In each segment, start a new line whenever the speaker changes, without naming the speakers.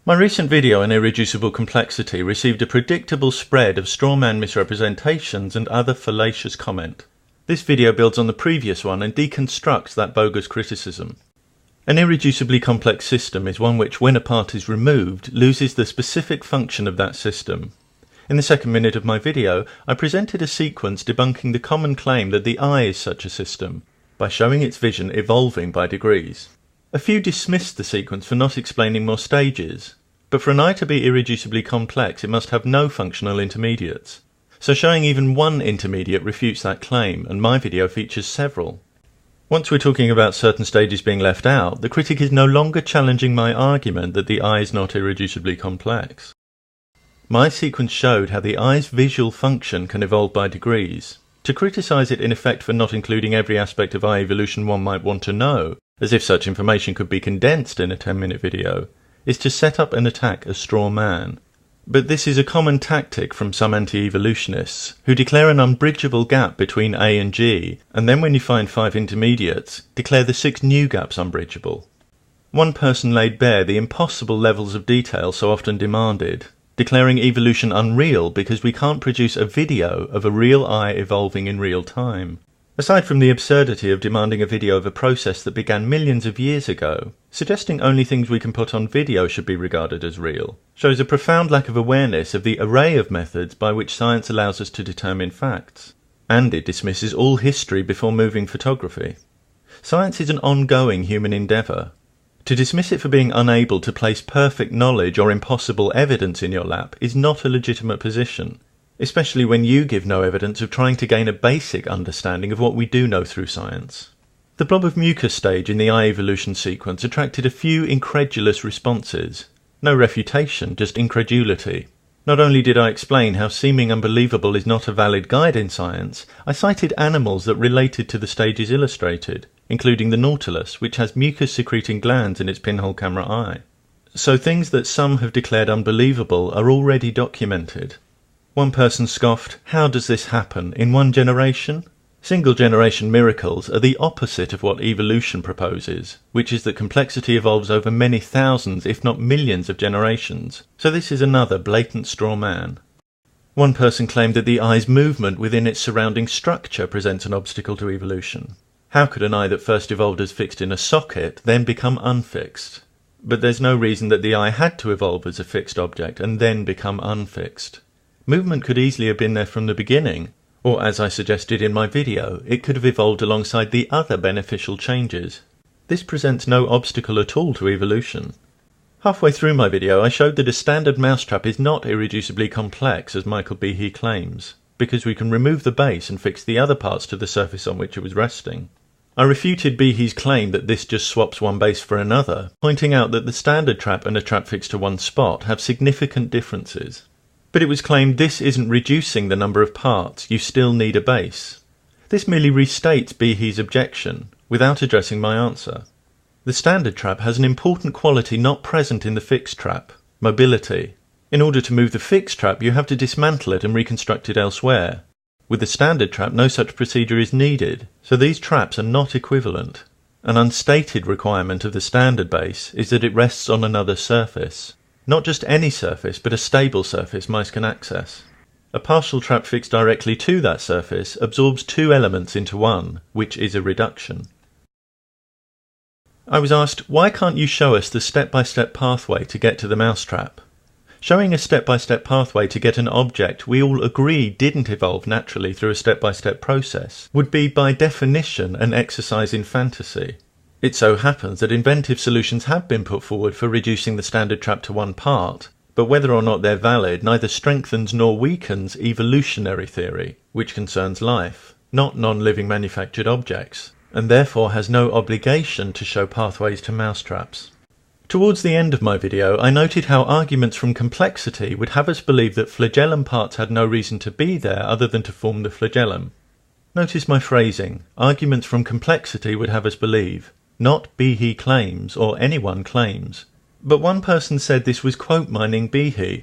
My recent video on irreducible complexity received a predictable spread of strawman misrepresentations and other fallacious comment. This video builds on the previous one and deconstructs that bogus criticism. An irreducibly complex system is one which, when a part is removed, loses the specific function of that system. In the second minute of my video, I presented a sequence debunking the common claim that the eye is such a system, by showing its vision evolving by degrees. A few dismissed the sequence for not explaining more stages, but for an eye to be irreducibly complex it must have no functional intermediates. So showing even one intermediate refutes that claim, and my video features several. Once we're talking about certain stages being left out, the critic is no longer challenging my argument that the eye is not irreducibly complex. My sequence showed how the eye's visual function can evolve by degrees. To criticise it in effect for not including every aspect of eye evolution one might want to know, as if such information could be condensed in a 10-minute video, is to set up and attack a straw man. But this is a common tactic from some anti-evolutionists, who declare an unbridgeable gap between A and G, and then when you find 5 intermediates, declare the 6 new gaps unbridgeable. One person laid bare the impossible levels of detail so often demanded, declaring evolution unreal because we can't produce a video of a real eye evolving in real time. Aside from the absurdity of demanding a video of a process that began millions of years ago, suggesting only things we can put on video should be regarded as real shows a profound lack of awareness of the array of methods by which science allows us to determine facts. And it dismisses all history before moving photography. Science is an ongoing human endeavour. To dismiss it for being unable to place perfect knowledge or impossible evidence in your lap is not a legitimate position, especially when you give no evidence of trying to gain a basic understanding of what we do know through science. The blob of mucus stage in the eye evolution sequence attracted a few incredulous responses. No refutation, just incredulity. Not only did I explain how seeming unbelievable is not a valid guide in science, I cited animals that related to the stages illustrated, including the nautilus, which has mucus-secreting glands in its pinhole camera eye. So things that some have declared unbelievable are already documented. One person scoffed, "How does this happen? In one generation?" Single-generation miracles are the opposite of what evolution proposes, which is that complexity evolves over many thousands, if not millions of generations. So this is another blatant straw man. One person claimed that the eye's movement within its surrounding structure presents an obstacle to evolution. How could an eye that first evolved as fixed in a socket then become unfixed? But there's no reason that the eye had to evolve as a fixed object and then become unfixed. Movement could easily have been there from the beginning, or as I suggested in my video, it could have evolved alongside the other beneficial changes. This presents no obstacle at all to evolution. Halfway through my video I showed that a standard mousetrap is not irreducibly complex as Michael Behe claims, because we can remove the base and fix the other parts to the surface on which it was resting. I refuted Behe's claim that this just swaps one base for another, pointing out that the standard trap and a trap fixed to one spot have significant differences. But it was claimed this isn't reducing the number of parts, you still need a base. This merely restates Behe's objection, without addressing my answer. The standard trap has an important quality not present in the fixed trap: mobility. In order to move the fixed trap you have to dismantle it and reconstruct it elsewhere. With the standard trap no such procedure is needed, so these traps are not equivalent. An unstated requirement of the standard base is that it rests on another surface. Not just any surface, but a stable surface mice can access. A partial trap fixed directly to that surface absorbs 2 elements into one, which is a reduction. I was asked, why can't you show us the step-by-step pathway to get to the mousetrap? Showing a step-by-step pathway to get an object we all agree didn't evolve naturally through a step-by-step process would be by definition an exercise in fantasy. It so happens that inventive solutions have been put forward for reducing the standard trap to one part, but whether or not they're valid neither strengthens nor weakens evolutionary theory, which concerns life, not non-living manufactured objects, and therefore has no obligation to show pathways to mousetraps. Towards the end of my video I noted how arguments from complexity would have us believe that flagellum parts had no reason to be there other than to form the flagellum. Notice my phrasing: arguments from complexity would have us believe. Not Behe claims, or anyone claims. But one person said this was quote mining Behe.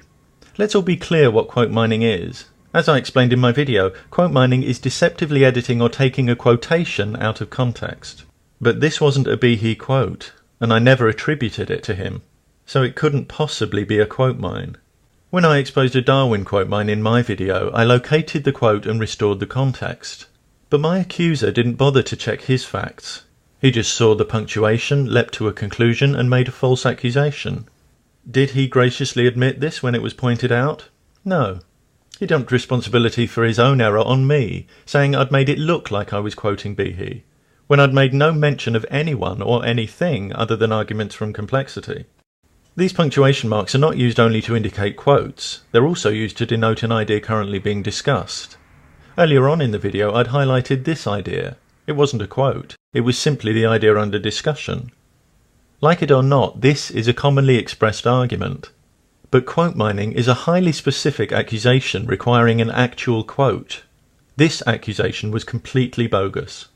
Let's all be clear what quote mining is. As I explained in my video, quote mining is deceptively editing or taking a quotation out of context. But this wasn't a Behe quote, and I never attributed it to him. so it couldn't possibly be a quote mine. When I exposed a Darwin quote mine in my video, I located the quote and restored the context. But my accuser didn't bother to check his facts. He just saw the punctuation, leapt to a conclusion, and made a false accusation. Did he graciously admit this when it was pointed out? No. He dumped responsibility for his own error on me, saying I'd made it look like I was quoting Behe, when I'd made no mention of anyone or anything other than arguments from complexity. These punctuation marks are not used only to indicate quotes, they're also used to denote an idea currently being discussed. Earlier on in the video I'd highlighted this idea. It wasn't a quote, it was simply the idea under discussion. Like it or not, this is a commonly expressed argument. But quote mining is a highly specific accusation requiring an actual quote. This accusation was completely bogus.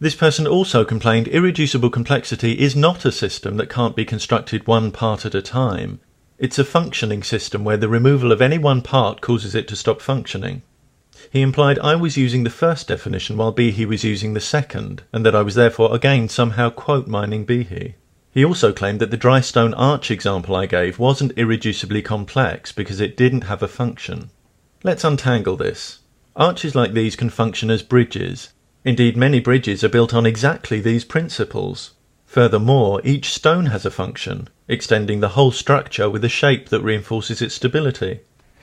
This person also complained irreducible complexity is not a system that can't be constructed one part at a time. It's a functioning system where the removal of any one part causes it to stop functioning. He implied I was using the first definition while Behe was using the second, and that I was therefore again somehow quote mining Behe. He also claimed that the dry stone arch example I gave wasn't irreducibly complex because it didn't have a function. Let's untangle this. Arches like these can function as bridges. Indeed, many bridges are built on exactly these principles. Furthermore, each stone has a function, extending the whole structure with a shape that reinforces its stability.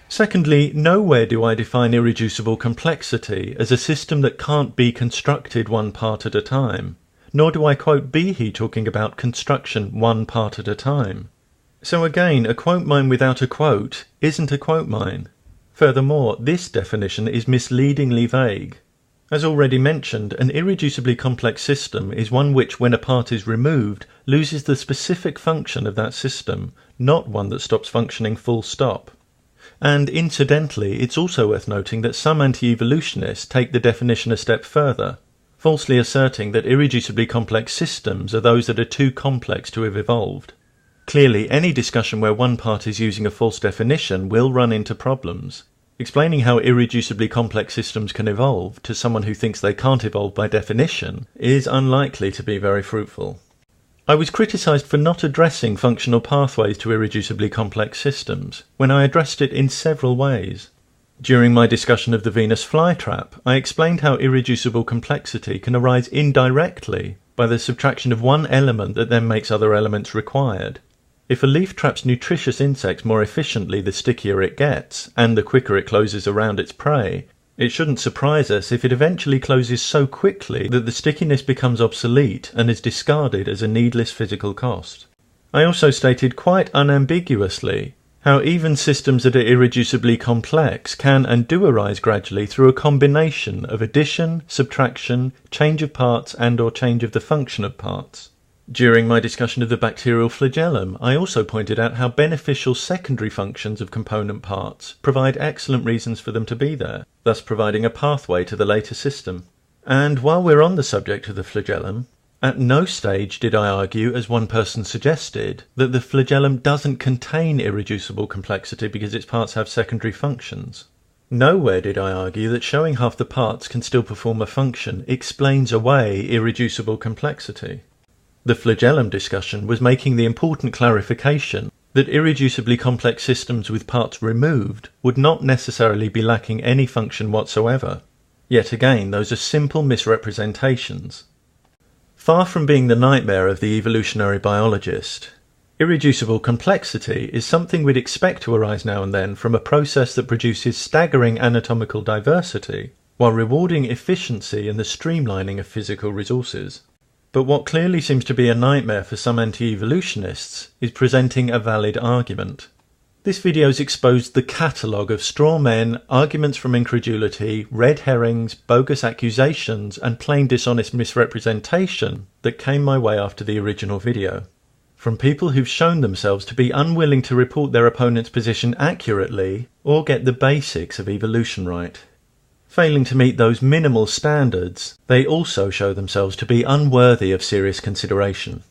Secondly, nowhere do I define irreducible complexity as a system that can't be constructed one part at a time, nor do I quote Behe talking about construction one part at a time. So again, a quote mine without a quote isn't a quote mine. Furthermore, this definition is misleadingly vague. As already mentioned, an irreducibly complex system is one which, when a part is removed, loses the specific function of that system, not one that stops functioning full stop. And incidentally, it's also worth noting that some anti-evolutionists take the definition a step further, falsely asserting that irreducibly complex systems are those that are too complex to have evolved. Clearly, any discussion where one part is using a false definition will run into problems. Explaining how irreducibly complex systems can evolve to someone who thinks they can't evolve by definition is unlikely to be very fruitful. I was criticised for not addressing functional pathways to irreducibly complex systems, when I addressed it in several ways. During my discussion of the Venus flytrap, I explained how irreducible complexity can arise indirectly by the subtraction of one element that then makes other elements required. If a leaf traps nutritious insects more efficiently the stickier it gets, and the quicker it closes around its prey, it shouldn't surprise us if it eventually closes so quickly that the stickiness becomes obsolete and is discarded as a needless physical cost. I also stated quite unambiguously how even systems that are irreducibly complex can and do arise gradually through a combination of addition, subtraction, change of parts and/or change of the function of parts. During my discussion of the bacterial flagellum, I also pointed out how beneficial secondary functions of component parts provide excellent reasons for them to be there, thus providing a pathway to the later system. And while we're on the subject of the flagellum, at no stage did I argue, as one person suggested, that the flagellum doesn't contain irreducible complexity because its parts have secondary functions. Nowhere did I argue that showing half the parts can still perform a function explains away irreducible complexity. The flagellum discussion was making the important clarification that irreducibly complex systems with parts removed would not necessarily be lacking any function whatsoever. Yet again, those are simple misrepresentations. Far from being the nightmare of the evolutionary biologist, irreducible complexity is something we'd expect to arise now and then from a process that produces staggering anatomical diversity while rewarding efficiency and the streamlining of physical resources. But what clearly seems to be a nightmare for some anti-evolutionists is presenting a valid argument. This video's exposed the catalogue of straw men, arguments from incredulity, red herrings, bogus accusations and plain dishonest misrepresentation that came my way after the original video. From people who've shown themselves to be unwilling to report their opponent's position accurately or get the basics of evolution right. Failing to meet those minimal standards, they also show themselves to be unworthy of serious consideration.